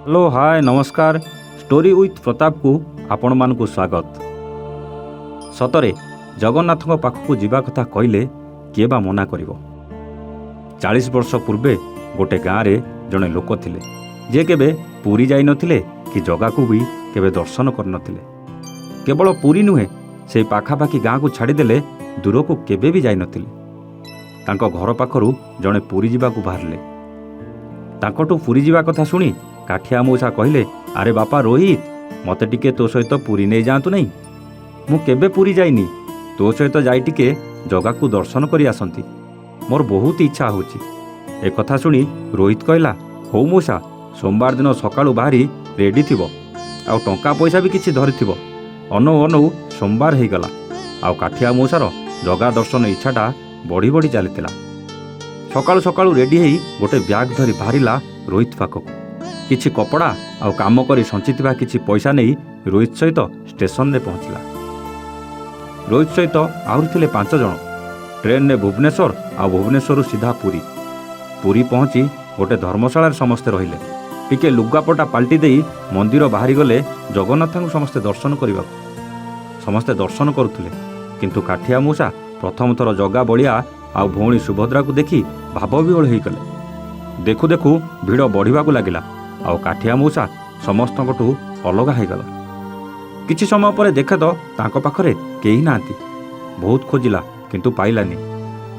Hello hi नमस्कार story with Pratap को आपण मानकु स्वागत। सतरे जगन्नाथ पाखक जावा कथा कहले किए बा मना करिवो। 40 वर्ष पूर्वे गोटे गाँव में जड़े लोक थिले जे केबे पुरी जाई नथिले कि जगा को भी केबे दर्शन कर नथिले। केवल पुरी नुहे से पाखापाखि गाँ को छाड़ीदेले दूर को केबे भी जाई नथिले। तांको घर पाखरु जड़े पुरी जावाकू बाहरले। तांकोटू पुरी जावा कथा शुणी काठिया मौसा कहले, अरे बापा रोहित, मते टिके तो सहित पुरी नहीं जातु नहीं। मु केबे पुरी जाइनी, तो सहित जाई टिके जगा को दर्शन करी आसंती। मोर बहुत इच्छा होची। ए कथा शुणी रोहित कहला, हो मौसा, सोमवार दिन सकाळु बाहरी रेडी थिबो, आउ टंका पैसा भी किछि धरिथिबो। अनौ अनौ सोमवार हो गला। आउ काठिया मौसार जगा दर्शन इच्छाटा बढ़ी बढ़ी चलीथिला। सकाळु सकाळु रेडी हेई गोटे ब्याग धरी बाहरिला रोहित पाखक। किछि कपड़ा आउ काम करी संचिथिबा किछि पैसा नहीं रोहित सहित स्टेशन में पहुंचला। रोहित सहित आहुरी थिले 5 जण। ट्रेन ने भुवनेश्वर आ भुवनेश्वर सीधा पुरी। पुरी पहुंची गोटे धर्मशाला समस्ते रहिले। टिके लुगापटा पाल्टी देई मंदिर बाहरी गले जगन्नाथ को समस्ते दर्शन करने। समस्ते दर्शन करुले किंतु काठिया मौसा प्रथम थर जगा बलिया आ भौणी सुभद्रा को देखी भाव विहल हो गले। देखु देखु भिड़ बढ़िया लगिला। आउ काठिया मौसा समस्त अलग हो गला। किछि समय पर देखे तो तांको पाखरे केही नांती। बहुत खोजिला किंतु पाइलानी।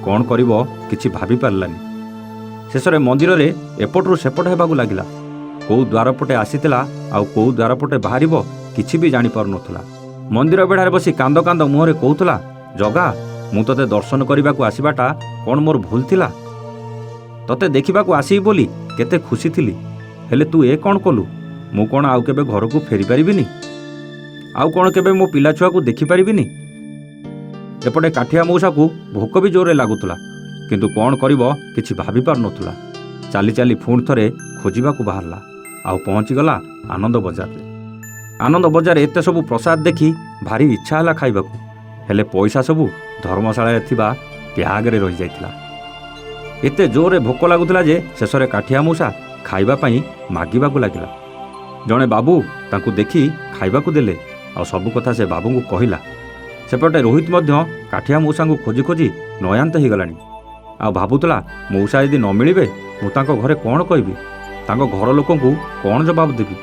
कौन करिवो किछि भाभी पारलानी। शेषरे मंदिर रे एपटरू सेपट हेबाकू लागिला। कौ द्वार पटे आसीतिला आउ कौ द्वार पटे बाहरिबो किछि भी जानि पारु नथला। मंदिर बेढ़ारे बसी कांद कांद मुहरे कहूथला, जगा मु तते दर्शन करबाकू आसीबाटा कौन मोर भूल थिला। तते देखिबाकू आसी बोली केते खुशी थिली, हेले तू ए कौन कलु। मु कौन आउ केबे घर को फेरी पारिबिनी, आउ कौन केबे मो पिला छुआ को देखि पारिबिनी। एपटे काठिया मौसा को भोक भी जोरे लागुतला किंतु कौन करिवो किछि भाभी पार नथला। चाली चाली पुणी थरे खोजिबाकू बाहरला। आउ पहुँची गला आनंद बजार रे। आनंद बजार एते सबु प्रसाद देखी भारी इच्छा हला खाइबाकू, हेले पैसा सबु धर्मशाला थिबा ब्याग रे रहि जाइतिला। एते जोरे भोक लागुतला जे शेषरे काठिया मौसा खाइबा पई मागिबाकू लागिला। जणे बाबू तांकू देखी खाइबाकू देले आ सबु कथा से बाबू को कहिला। सेपटे रोहित मध्य काठिया मौसा को खोजी खोजी नयांत हो गलानी। आ भाबुतला मौसा यदि न मिलिबे मु तांको घरे कौन कहबी, तांको घर लोकंकु कौन जवाब देबी।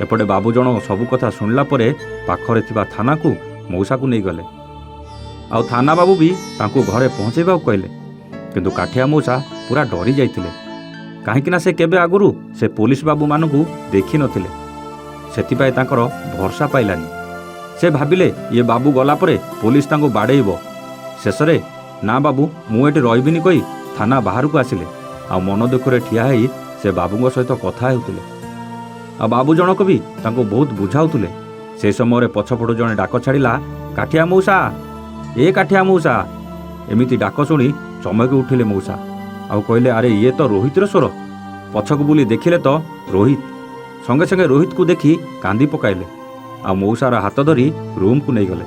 एपटे बाबू जण सबु कथा सुनला परे पाखरे थिबा थाना को मौसा को नहीं गले। आ थाना बाबू भी तांको घरे पहुँचेबा कहले किंतु काठिया मौसा पूरा डरी जाइतिले। कहीं से केबे आगुरु से पुलिस बाबू मानकू देखि नथिले। सेतिपाई तांकर भरसा पाइलानी। से भाबिले ये बाबू गला परे पुलिस तांको बाड़ेइबो। शेषरे ना बाबू मु एठी रहिबिनी कही थाना बाहर को आसिले। आ मन दुखरे ठिया हेई से बाबू सहित कथा हेउतिले। आ बाबू जनक भी तांको बहुत बुझाउतुले। से समय पछपटू जणे डाक छाड़िला, काठिया मौसा, ए काठिया मौसा। एमिति डाक शुणी चमक उठिले मौसा आउ कहले, अरे ये तो रोहितर स्वर। पछक बुली देखिले तो रोहित। संगे संगे रोहित को देखी कांदी पकाइले। आ मौसार हाथ धरी रूम को नहीं गले।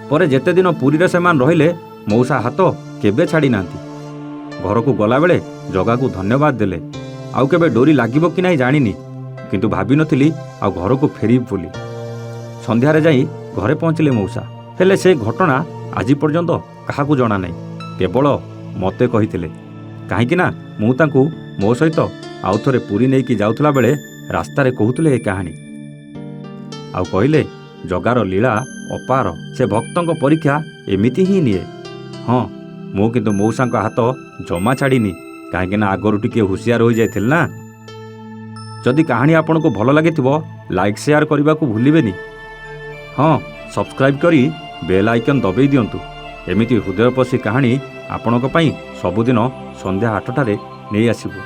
परे जेते दिन पुरी रे सेमान रहिले मौसा हाथ केबे छाड़ी नांती। घर को गला बेले जगा को धन्यवाद देले। आउ केबे डोरी लागिबो कि नाही जानिनी किंतु भाबी नथिली आउ घर को फेरिब बोली। संध्यारे जाई घरे पहुँचिले मौसा। हेले से घटना आज पर्यंत काहाकू जणा नाही, केवल मते कहिथिले। कहीं ना मु तांकू मो सहित आउ थरे पुरी नहीं कि जाउथला बेले रास्ता रे कहूतले ए कहानी। आउ कहले, जगार लीला अपार, से भक्तों परीक्षा एमिति ही निए। हाँ मु किंतु मौसा हाथ जमा छाड़ीनी, कहीं ना आगरू टिके हुशियार हो जाइथिल ना। जदि कहानी आपन को भल लगे लाइक शेयर करने को भूलिबेनी। हाँ सब्सक्राइब करी बेल आइकन दबेई दियंतु। एमिति हृदयस्पर्शी कहानी आपणक पई सबुदिन संध्या 8टारे नहीं आसिबो।